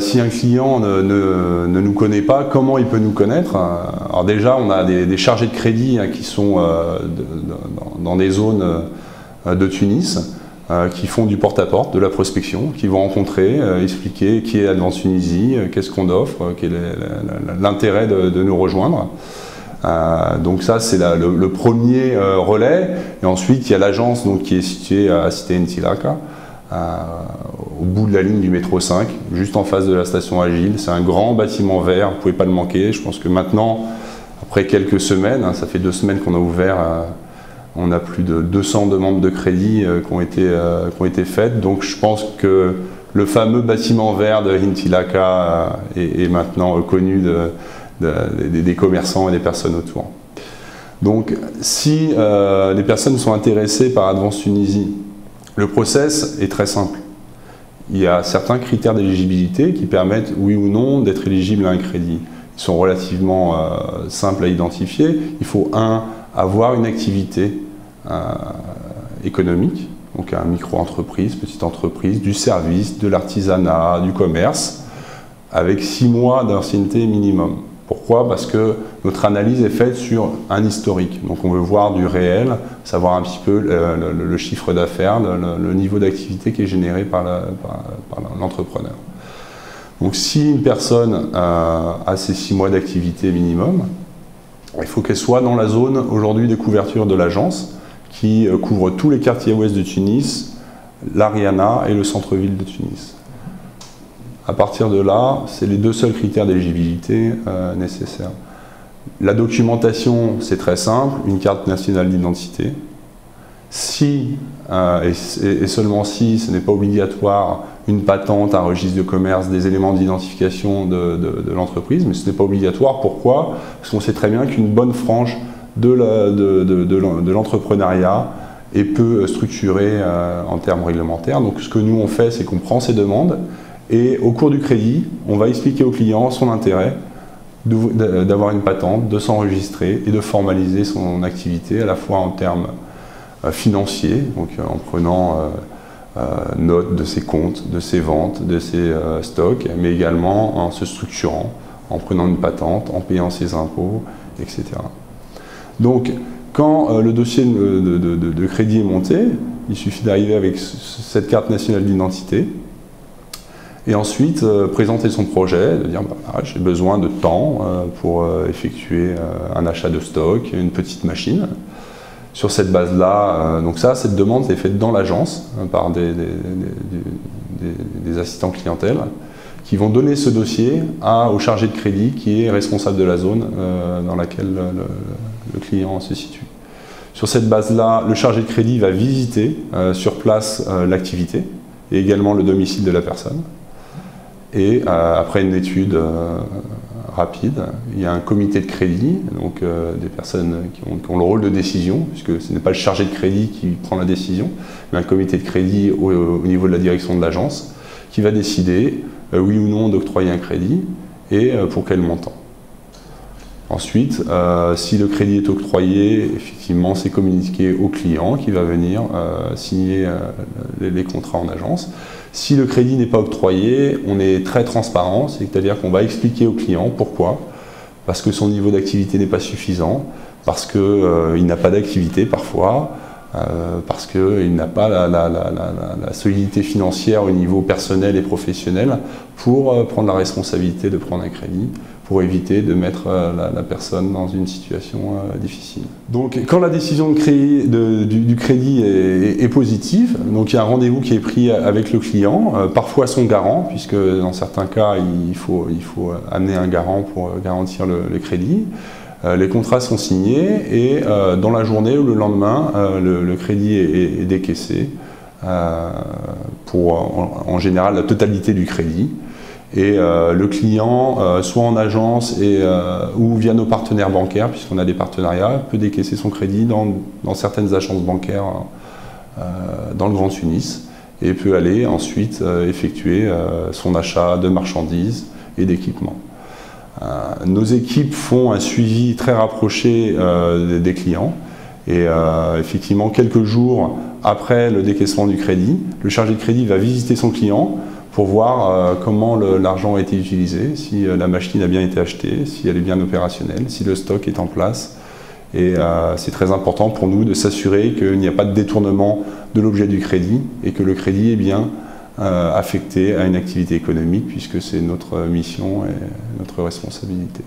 si un client ne nous connaît pas, comment il peut nous connaître? Alors déjà, on a des chargés de crédit qui sont dans des zones de Tunis, qui font du porte-à-porte, de la prospection, qui vont rencontrer, expliquer qui est Advance Tunisie, qu'est-ce qu'on offre, quel est l'intérêt de nous rejoindre. Donc ça, c'est le premier relais. Et ensuite, il y a l'agence qui est située à Cité Ntilaka, au bout de la ligne du métro 5, juste en face de la station Agile. C'est un grand bâtiment vert, vous ne pouvez pas le manquer. Je pense que maintenant, après quelques semaines, ça fait 2 semaines qu'on a ouvert, on a plus de 200 demandes de crédit qui ont été faites. Donc je pense que le fameux bâtiment vert de Ntilaka est maintenant connu des commerçants et des personnes autour. Donc si les personnes sont intéressées par Advance Tunisie, le process est très simple. Il y a certains critères d'éligibilité qui permettent, oui ou non, d'être éligible à un crédit. Ils sont relativement simples à identifier. Il faut, avoir une activité économique, donc une micro-entreprise, petite entreprise, du service, de l'artisanat, du commerce, avec 6 mois d'ancienneté minimum. Pourquoi? Parce que notre analyse est faite sur un historique. Donc on veut voir du réel, savoir un petit peu le chiffre d'affaires, le niveau d'activité qui est généré par l'entrepreneur. Donc si une personne a ces 6 mois d'activité minimum, il faut qu'elle soit dans la zone aujourd'hui de couverture de l'agence qui couvre tous les quartiers ouest de Tunis, l'Ariana et le centre-ville de Tunis. À partir de là, c'est les 2 seuls critères d'éligibilité nécessaires. La documentation, c'est très simple, une carte nationale d'identité. Si, et seulement si, ce n'est pas obligatoire, une patente, un registre de commerce, des éléments d'identification de l'entreprise, mais ce n'est pas obligatoire. Pourquoi? Parce qu'on sait très bien qu'une bonne frange de l'entrepreneuriat est peu structurée en termes réglementaires. Donc ce que nous on fait, c'est qu'on prend ces demandes, et au cours du crédit, on va expliquer au client son intérêt d'avoir une patente, de s'enregistrer et de formaliser son activité à la fois en termes financiers, donc en prenant note de ses comptes, de ses ventes, de ses stocks, mais également en se structurant, en prenant une patente, en payant ses impôts, etc. Donc, quand le dossier de crédit est monté, il suffit d'arriver avec cette carte nationale d'identité, et ensuite présenter son projet, de dire j'ai besoin de temps pour effectuer un achat de stock, une petite machine. Sur cette base-là, donc cette demande est faite dans l'agence par des assistants clientèle qui vont donner ce dossier au chargé de crédit qui est responsable de la zone dans laquelle le client se situe. Sur cette base-là, le chargé de crédit va visiter sur place l'activité et également le domicile de la personne. Et après une étude rapide, il y a un comité de crédit, donc des personnes qui ont le rôle de décision, puisque ce n'est pas le chargé de crédit qui prend la décision, mais un comité de crédit au niveau de la direction de l'agence qui va décider oui ou non d'octroyer un crédit et pour quel montant. Ensuite, si le crédit est octroyé, effectivement, c'est communiqué au client qui va venir signer les contrats en agence. Si le crédit n'est pas octroyé, on est très transparent, c'est-à-dire qu'on va expliquer au client pourquoi. Parce que son niveau d'activité n'est pas suffisant, parce qu'il n'a pas d'activité parfois, parce qu'il n'a pas la solidité financière au niveau personnel et professionnel pour prendre la responsabilité de prendre un crédit, pour éviter de mettre la personne dans une situation difficile. Donc quand la décision du crédit est positive, donc il y a un rendez-vous qui est pris avec le client, parfois son garant, puisque dans certains cas il faut amener un garant pour garantir le crédit. Les contrats sont signés et dans la journée ou le lendemain, le crédit est décaissé pour en général la totalité du crédit. Et le client, soit en agence ou via nos partenaires bancaires, puisqu'on a des partenariats, peut décaisser son crédit dans certaines agences bancaires dans le Grand Tunis et peut aller ensuite effectuer son achat de marchandises et d'équipements. Nos équipes font un suivi très rapproché des clients et effectivement quelques jours après le décaissement du crédit, le chargé de crédit va visiter son client pour voir comment l'argent a été utilisé, si la machine a bien été achetée, si elle est bien opérationnelle, si le stock est en place. Et c'est très important pour nous de s'assurer qu'il n'y a pas de détournement de l'objet du crédit et que le crédit est bien affecté à une activité économique, puisque c'est notre mission et notre responsabilité.